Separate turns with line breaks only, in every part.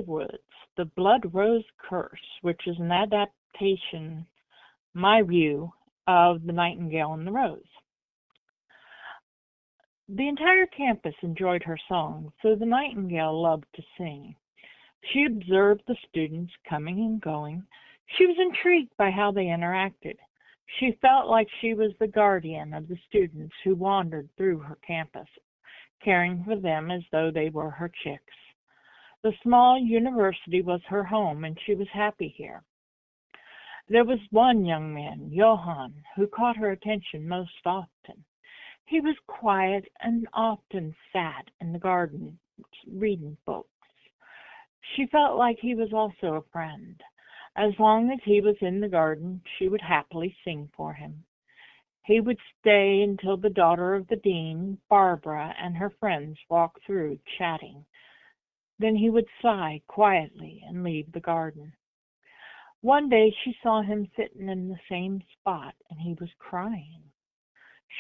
Woods, The Blood Rose Curse, which is an adaptation, my view, of The Nightingale and the Rose. The entire campus enjoyed her song, so the nightingale loved to sing. She observed the students coming and going. She was intrigued by how they interacted. She felt like she was the guardian of the students who wandered through her campus, caring for them as though they were her chicks. The small university was her home, and she was happy here. There was one young man, Johann, who caught her attention most often. He was quiet and often sat in the garden reading books. She felt like he was also a friend. As long as he was in the garden, she would happily sing for him. He would stay until the daughter of the dean, Barbara, and her friends walked through, chatting. Then he would sigh quietly and leave the garden. One day she saw him sitting in the same spot, and he was crying.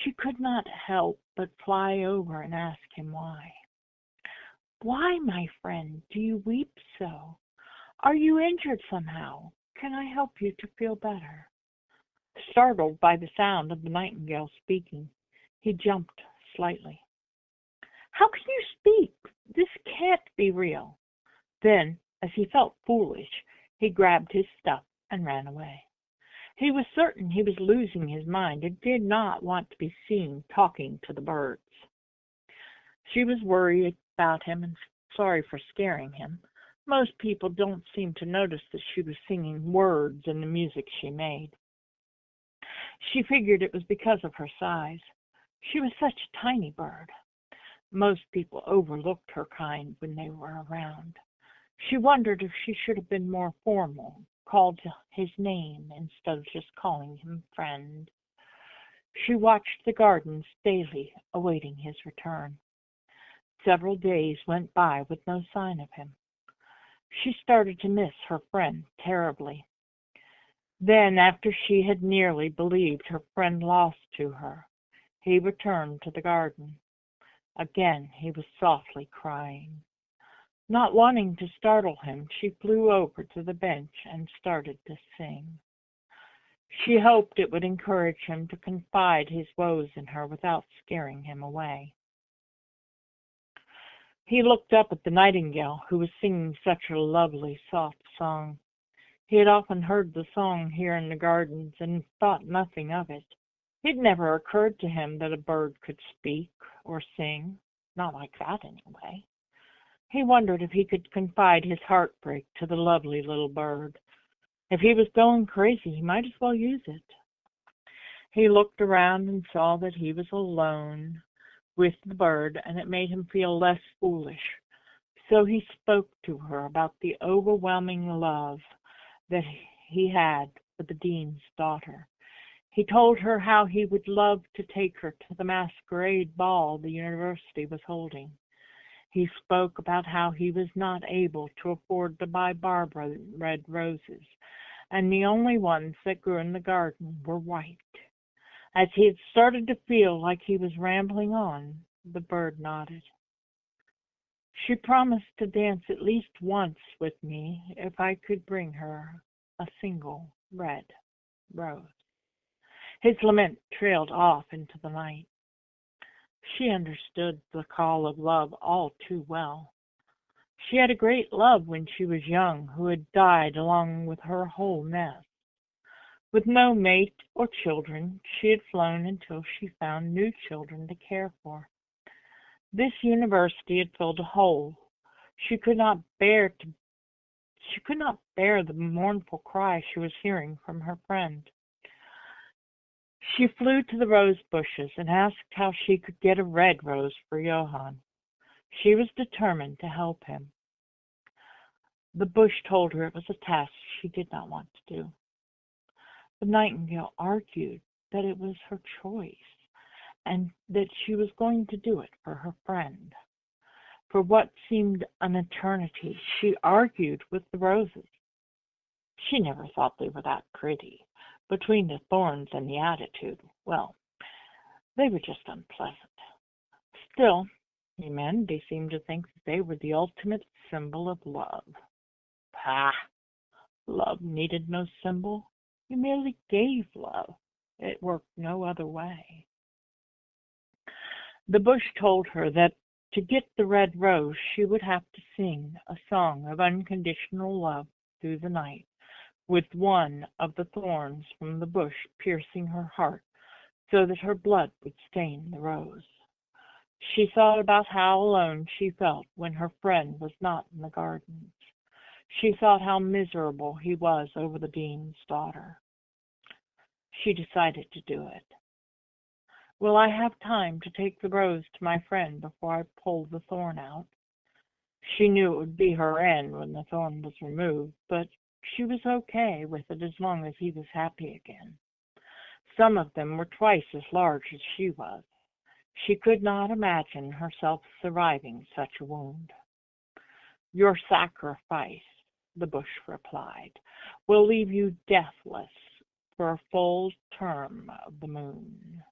She could not help but fly over and ask him why. "Why, my friend, do you weep so? Are you injured somehow? Can I help you to feel better?" Startled by the sound of the nightingale speaking, he jumped slightly. "How can you speak? This can't be real." Then, as he felt foolish, he grabbed his stuff and ran away. He was certain he was losing his mind and did not want to be seen talking to the birds. She was worried about him and sorry for scaring him. Most people don't seem to notice that she was singing words in the music she made. She figured it was because of her size. She was such a tiny bird. Most people overlooked her kind when they were around. She wondered if she should have been more formal, called his name instead of just calling him friend. She watched the gardens daily, awaiting his return. Several days went by with no sign of him. She started to miss her friend terribly. Then, after she had nearly believed her friend lost to her, he returned to the garden. Again he was softly crying. Not wanting to startle him, she flew over to the bench and started to sing. She hoped it would encourage him to confide his woes in her without scaring him away. He looked up at the nightingale, who was singing such a lovely, soft song. He had often heard the song here in the gardens and thought nothing of it. It never occurred to him that a bird could speak or sing, not like that anyway. He wondered if he could confide his heartbreak to the lovely little bird. If he was going crazy, he might as well use it. He looked around and saw that he was alone with the bird, and it made him feel less foolish. So he spoke to her about the overwhelming love that he had for the dean's daughter. He told her how he would love to take her to the masquerade ball the university was holding. He spoke about how he was not able to afford to buy Barbara red roses, and the only ones that grew in the garden were white. As he had started to feel like he was rambling on, the bird nodded. She promised to dance at least once with me if I could bring her a single red rose. His lament trailed off into the night. She understood the call of love all too well. She had a great love when she was young who had died along with her whole nest. With no mate or children, she had flown until she found new children to care for. This university had filled a hole. She could not bear the mournful cry she was hearing from her friend. She flew to the rose bushes and asked how she could get a red rose for Johann. She was determined to help him. The bush told her it was a task she did not want to do. The nightingale argued that it was her choice and that she was going to do it for her friend. For what seemed an eternity, she argued with the roses. She never thought they were that pretty. Between the thorns and the attitude, well, they were just unpleasant. Still, humanity seemed to think that they were the ultimate symbol of love. Ha! Love needed no symbol. You merely gave love. It worked no other way. The bush told her that to get the red rose, she would have to sing a song of unconditional love through the night, with one of the thorns from the bush piercing her heart so that her blood would stain the rose. She thought about how alone she felt when her friend was not in the gardens. She thought how miserable he was over the dean's daughter. She decided to do it. Will I have time to take the rose to my friend before I pull the thorn out? She knew it would be her end when the thorn was removed, but she was okay with it as long as he was happy again. Some of them were twice as large as she was. She could not imagine herself surviving such a wound. Your sacrifice, the bush replied, will leave you deathless for a full term of the moon.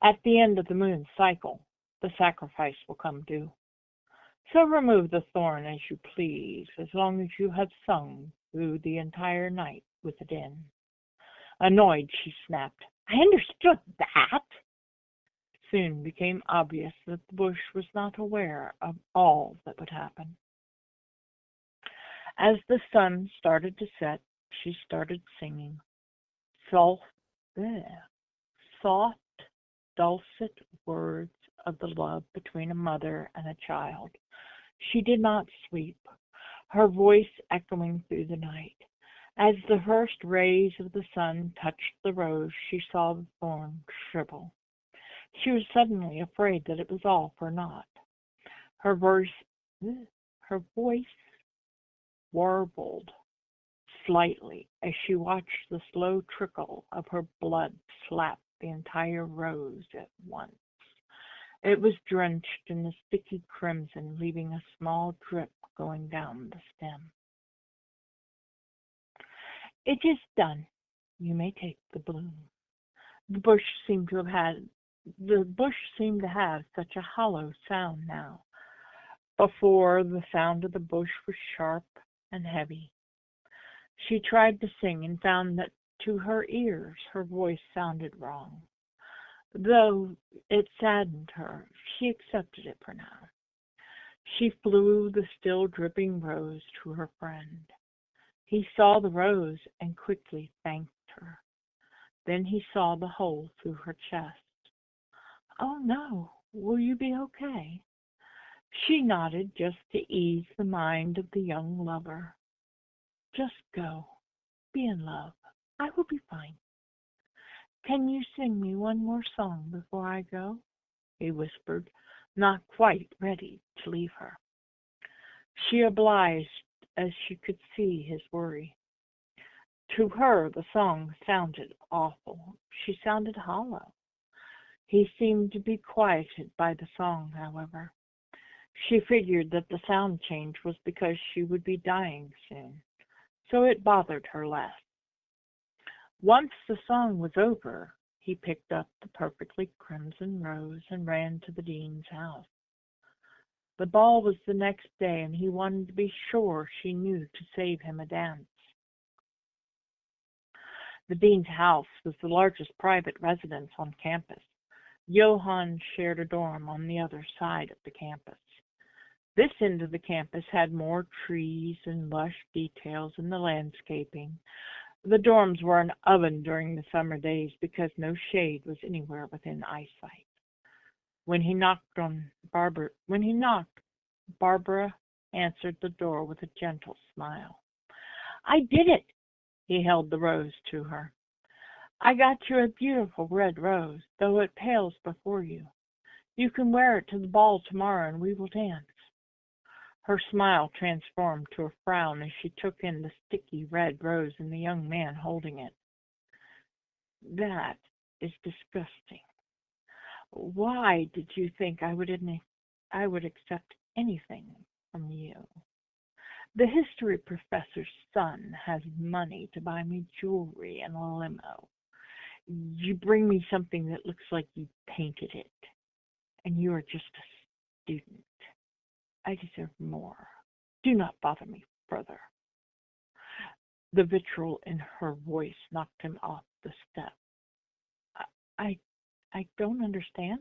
At the end of the moon's cycle, the sacrifice will come due. So remove the thorn as you please, as long as you have sung through the entire night with it in. Annoyed, she snapped, I understood that. It soon became obvious that the bush was not aware of all that would happen. As the sun started to set, she started singing. Soft, soft, dulcet words of the love between a mother and a child. She did not sleep, her voice echoing through the night. As the first rays of the sun touched the rose, she saw the thorn shrivel. She was suddenly afraid that it was all for naught. Her voice warbled slightly as she watched the slow trickle of her blood slap the entire rose at once. It was drenched in the sticky crimson, leaving a small drip going down the stem. It is done. You may take the bloom. The bush seemed to have such a hollow sound now. Before, the sound of the bush was sharp and heavy. She tried to sing and found that to her ears her voice sounded wrong. Though it saddened her, she accepted it for now. She flew the still dripping rose to her friend. He saw the rose and quickly thanked her. Then he saw the hole through her chest. Oh no, will you be okay? She nodded just to ease the mind of the young lover. Just go. Be in love. I will be fine. Can you sing me one more song before I go? He whispered, not quite ready to leave her. She obliged as she could see his worry. To her, the song sounded awful. She sounded hollow. He seemed to be quieted by the song, however. She figured that the sound change was because she would be dying soon, so it bothered her less. Once the song was over, he picked up the perfectly crimson rose and ran to the dean's house. The ball was the next day, and he wanted to be sure she knew to save him a dance. The dean's house was the largest private residence on campus. Johann shared a dorm on the other side of the campus. This end of the campus had more trees and lush details in the landscaping. The dorms were an oven during the summer days because no shade was anywhere within eyesight. When he knocked, Barbara answered the door with a gentle smile. I did it! He held the rose to her. I got you a beautiful red rose, though it pales before you. You can wear it to the ball tomorrow and we will dance. Her smile transformed to a frown as she took in the sticky red rose and the young man holding it. That is disgusting. Why did you think I would accept anything from you? The history professor's son has money to buy me jewelry and a limo. You bring me something that looks like you painted it, and you are just a student. I deserve more. Do not bother me further. The vitriol in her voice knocked him off the step. I, I don't understand.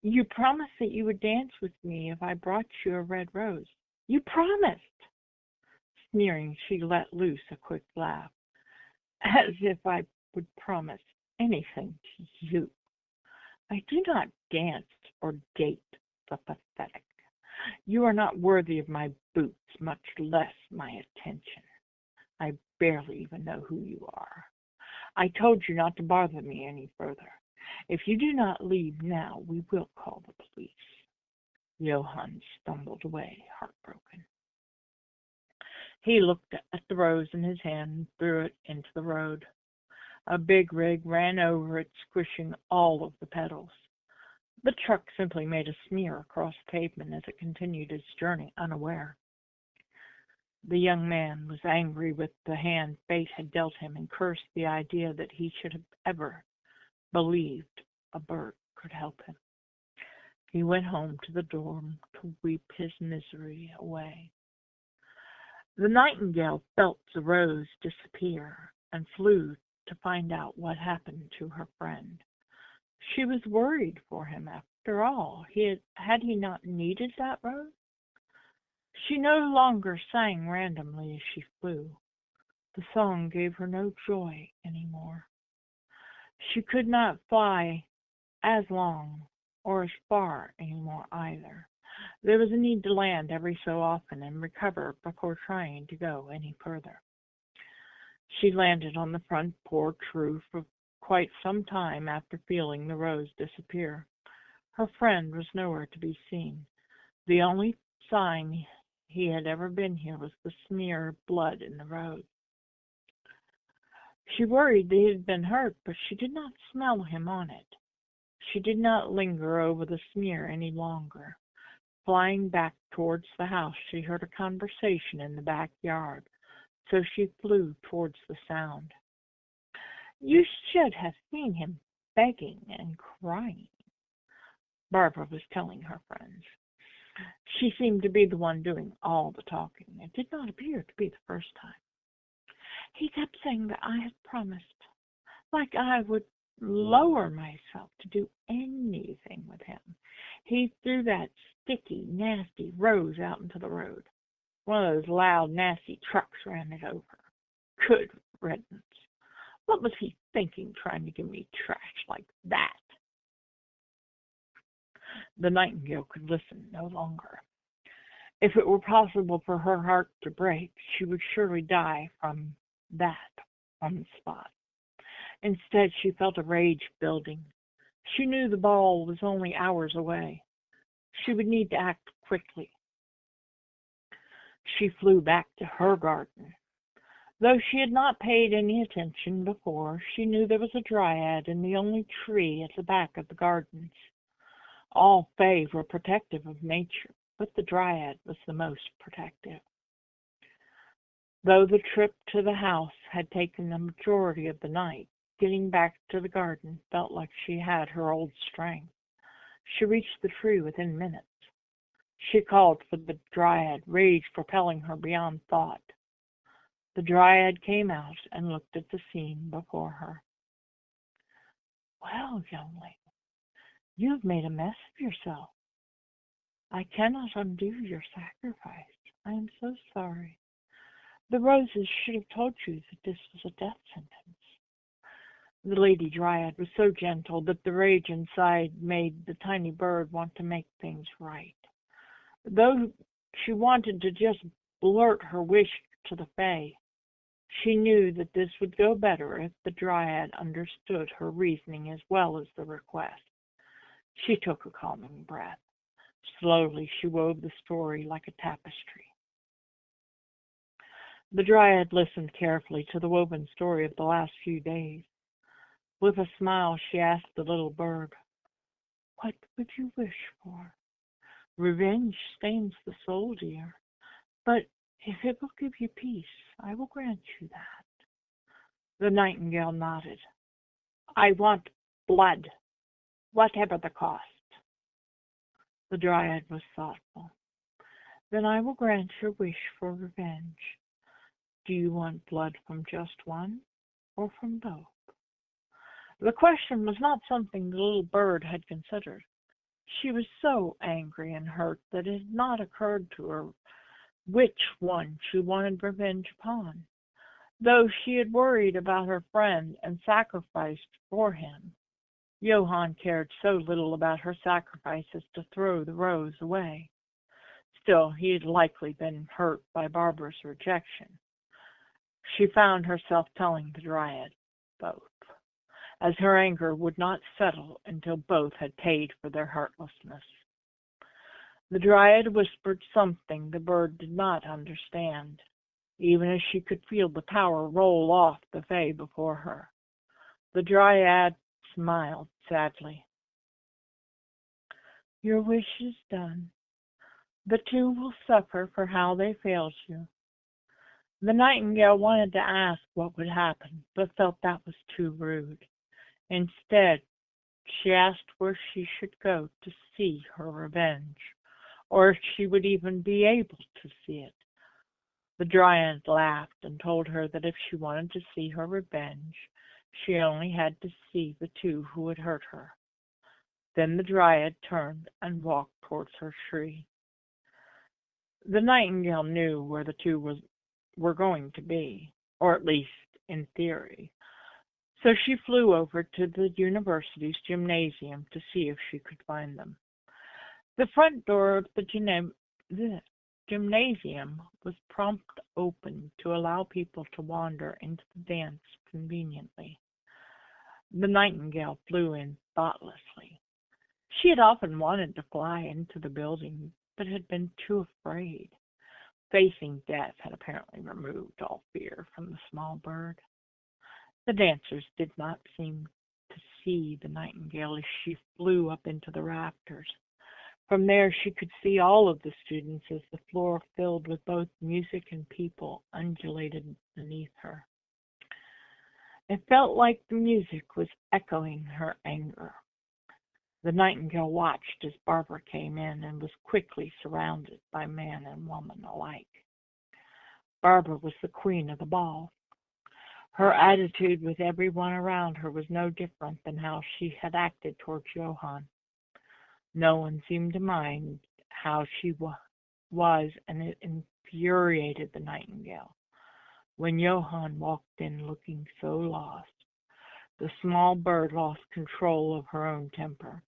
You promised that you would dance with me if I brought you a red rose. You promised! Sneering, she let loose a quick laugh, as if I would promise anything to you. I do not dance or date the pathetic. You are not worthy of my boots, much less my attention. I barely even know who you are. I told you not to bother me any further. If you do not leave now, we will call the police. Johann stumbled away, heartbroken. He looked at the rose in his hand and threw it into the road. A big rig ran over it, squishing all of the petals. The truck simply made a smear across the pavement as it continued its journey, unaware. The young man was angry with the hand fate had dealt him and cursed the idea that he should have ever believed a bird could help him. He went home to the dorm to weep his misery away. The nightingale felt the rose disappear and flew to find out what happened to her friend. She was worried for him after all. Had he not needed that rose? She no longer sang randomly as she flew. The song gave her no joy anymore. She could not fly as long or as far anymore either. There was a need to land every so often and recover before trying to go any further. She landed on the front porch roof for quite some time after feeling the rose disappear. Her friend was nowhere to be seen. The only sign he had ever been here was the smear of blood in the road. She worried that he had been hurt, but she did not smell him on it. She did not linger over the smear any longer. Flying back towards the house, she heard a conversation in the backyard, so she flew towards the sound. You should have seen him begging and crying, Barbara was telling her friends. She seemed to be the one doing all the talking. It did not appear to be the first time. He kept saying that I had promised, like I would lower myself to do anything with him. He threw that sticky, nasty rose out into the road. One of those loud, nasty trucks ran it over. Good riddance. What was he thinking, trying to give me trash like that? The nightingale could listen no longer. If it were possible for her heart to break, she would surely die from that on the spot. Instead, she felt a rage building. She knew the ball was only hours away. She would need to act quickly. She flew back to her garden. Though she had not paid any attention before, she knew there was a dryad in the only tree at the back of the gardens. All fae were protective of nature, but the dryad was the most protective. Though the trip to the house had taken the majority of the night, getting back to the garden felt like she had her old strength. She reached the tree within minutes. She called for the dryad, rage propelling her beyond thought. The dryad came out and looked at the scene before her. Well, young lady, you have made a mess of yourself. I cannot undo your sacrifice. I am so sorry. The roses should have told you that this was a death sentence. The lady dryad was so gentle that the rage inside made the tiny bird want to make things right. Though she wanted to just blurt her wish to the fae, she knew that this would go better if the dryad understood her reasoning as well as the request. She took a calming breath. Slowly she wove the story like a tapestry. The dryad listened carefully to the woven story of the last few days. With a smile she asked the little bird, "What would you wish for? Revenge stains the soul, dear, but if it will give you peace, I will grant you that." The nightingale nodded. "I want blood, whatever the cost." The dryad was thoughtful. "Then I will grant your wish for revenge. Do you want blood from just one or from both? The question was not something the little bird had considered. She was so angry and hurt that it had not occurred to her which one she wanted revenge upon, though she had worried about her friend and sacrificed for him. Johann cared so little about her sacrifice as to throw the rose away. Still, he had likely been hurt by Barbara's rejection. She found herself telling the dryad both, as her anger would not settle until both had paid for their heartlessness. The dryad whispered something the bird did not understand, even as she could feel the power roll off the Fae before her. The dryad smiled sadly. Your wish is done. The two will suffer for how they failed you. The nightingale wanted to ask what would happen, but felt that was too rude. Instead, she asked where she should go to see her revenge, or if she would even be able to see it. The dryad laughed and told her that if she wanted to see her revenge, she only had to see the two who had hurt her. Then the dryad turned and walked towards her tree. The nightingale knew where the two were going to be, or at least in theory. So she flew over to the university's gymnasium to see if she could find them. The front door of the gymnasium was promptly open to allow people to wander into the dance conveniently. The nightingale flew in thoughtlessly. She had often wanted to fly into the building, but had been too afraid. Facing death had apparently removed all fear from the small bird. The dancers did not seem to see the nightingale as she flew up into the rafters. From there she could see all of the students as the floor filled with both music and people undulated beneath her. It felt like the music was echoing her anger. The nightingale watched as Barbara came in and was quickly surrounded by man and woman alike. Barbara was the queen of the ball. Her attitude with everyone around her was no different than how she had acted toward Johann. No one seemed to mind how she was, and it infuriated the nightingale. When Johann walked in looking so lost, the small bird lost control of her own temper.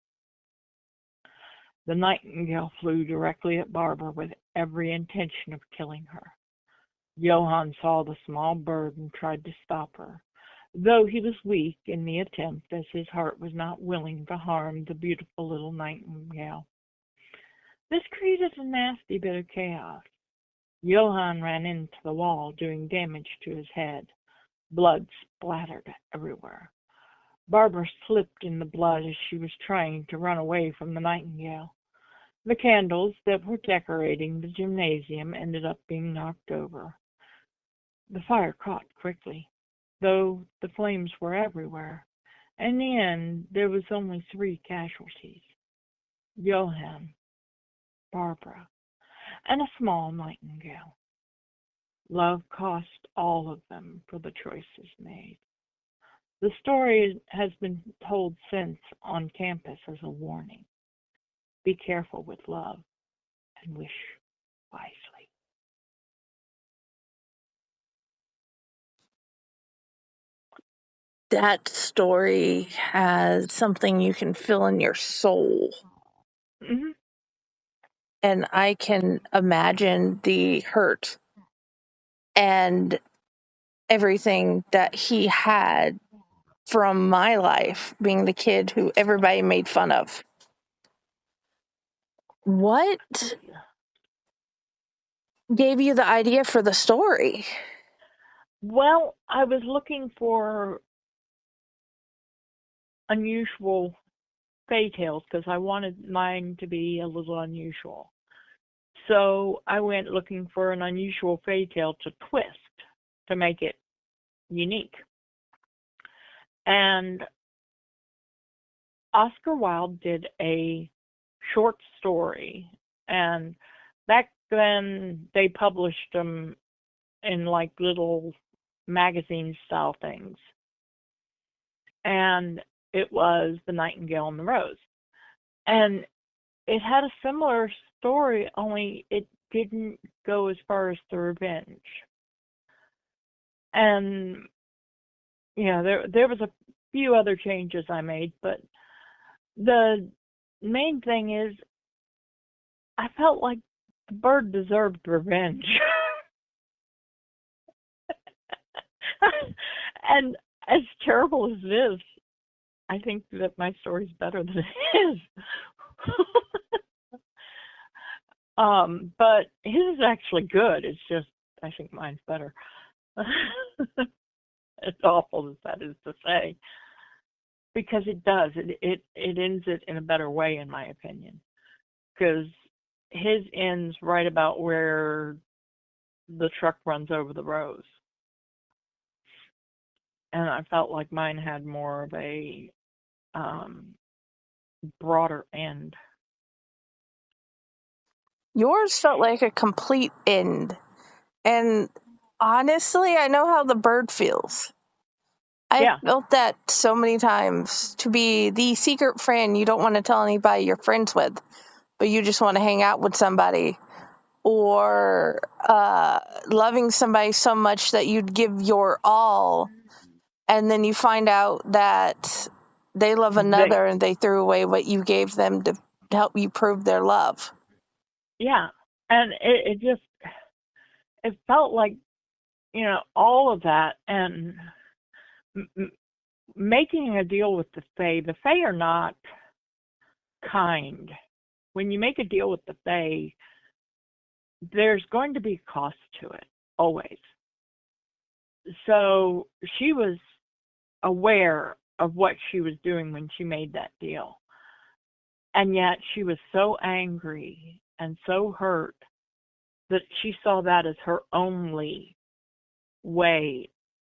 The nightingale flew directly at Barbara with every intention of killing her. Johann saw the small bird and tried to stop her, though he was weak in the attempt, as his heart was not willing to harm the beautiful little nightingale. This created a nasty bit of chaos. Johann ran into the wall, doing damage to his head. Blood splattered everywhere. Barbara slipped in the blood as she was trying to run away from the nightingale. The candles that were decorating the gymnasium ended up being knocked over. The fire caught quickly, though the flames were everywhere. In the end, there was only 3 casualties: Johann, Barbara, and a small nightingale. Love cost all of them for the choices made. The story has been told since on campus as a warning. Be careful with love and wish wisely.
That story has something you can feel in your soul.
Mm-hmm.
And I can imagine the hurt and everything that he had from my life, being the kid who everybody made fun of. What gave you the idea for the story?
Well, I was looking for unusual Fae tales because I wanted mine to be a little unusual. So I went looking for an unusual Fae tale to twist, to make it unique. And Oscar Wilde did a short story, and back then they published them in like little magazine style things. And it was The Nightingale and the Rose. And it had a similar story, only it didn't go as far as the revenge. And there was a few other changes I made, but the main thing is I felt like the bird deserved revenge. And as terrible as it is, I think that my story's better than it is. But his is actually good. It's just I think mine's better. As awful as that is to say, because it does. It ends it in a better way, in my opinion. Because his ends right about where the truck runs over the rose. And I felt like mine had more of a broader end.
Yours felt like a complete end. And honestly, I know how the bird feels. I felt that so many times, to be the secret friend you don't want to tell anybody you're friends with, but you just want to hang out with somebody, or loving somebody so much that you'd give your all, and then you find out that they love another and they threw away what you gave them to help you prove their love.
Yeah, and it felt like, all of that, and making a deal with the Fae. The Fae are not kind. When you make a deal with the Fae, there's going to be a cost to it, always. So she was aware of what she was doing when she made that deal. And yet she was so angry and so hurt that she saw that as her only way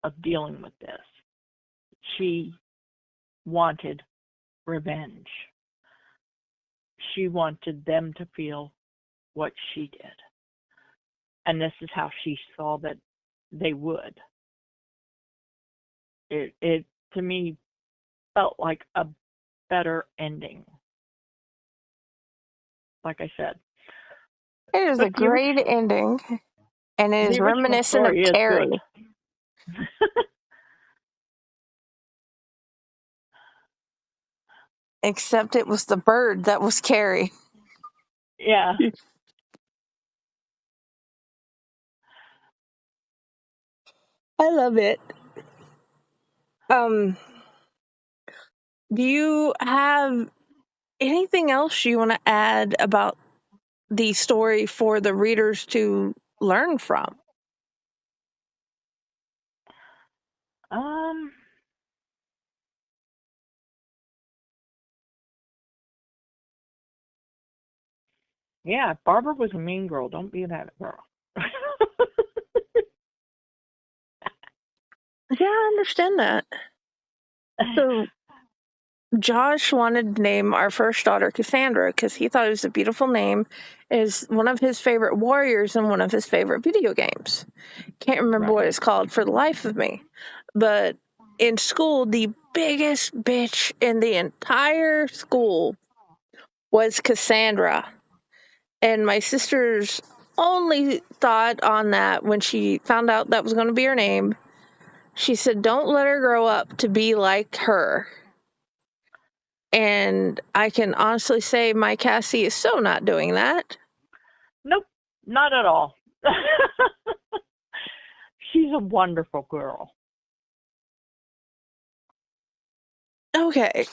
of dealing with this. She wanted revenge. She wanted them to feel what she did. And this is how she saw that they would. It to me felt like a better ending. Like I said.
It is a great ending. And it is reminiscent of Carrie. Except it was the bird that was Carrie.
Yeah.
I love it. Do you have anything else you want to add about the story for the readers to learn from?
Yeah, Barbara was a mean girl. Don't be that girl.
Yeah, I understand that. So Josh wanted to name our first daughter Cassandra because he thought it was a beautiful name. Is one of his favorite warriors in one of his favorite video games. Can't remember what it's called for the life of me. But in school, the biggest bitch in the entire school was Cassandra. And my sister's only thought on that when she found out that was going to be her name, she said, don't let her grow up to be like her. And I can honestly say my Cassie is so not doing that.
Nope, not at all. She's a wonderful girl.
Okay,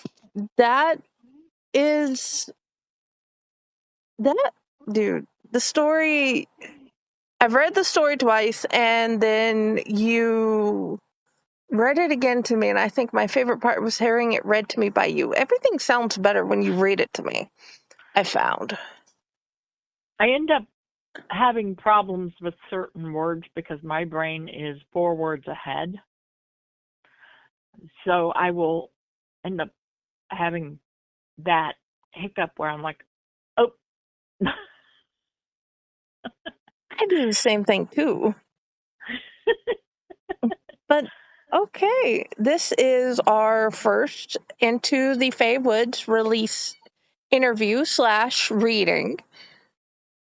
dude, the story, I've read the story twice, and then you read it again to me, and I think my favorite part was hearing it read to me by you. Everything sounds better when you read it to me, I found.
I end up having problems with certain words because my brain is 4 words ahead. So I will end up having that hiccup where I'm like, oh.
I do the same thing too. But okay, this is our first Into the Fae Woods release interview / reading.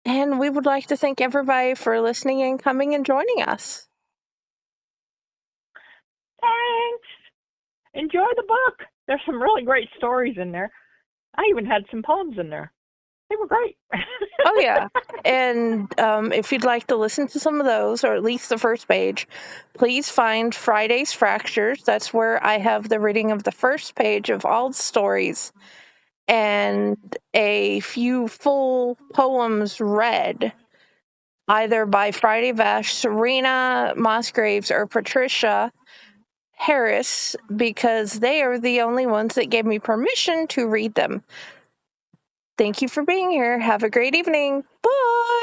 And we would like to thank everybody for listening and coming and joining us.
Thanks. Enjoy the book. There's some really great stories in there. I even had some poems in there. They were great.
Oh, yeah. And if you'd like to listen to some of those, or at least the first page, please find Friday's Fractures. That's where I have the reading of the first page of all the stories and a few full poems read, either by Friday Vash, Serena, Mossgraves, or Patricia Harris, because they are the only ones that gave me permission to read them. Thank you for being here. Have a great evening. Bye!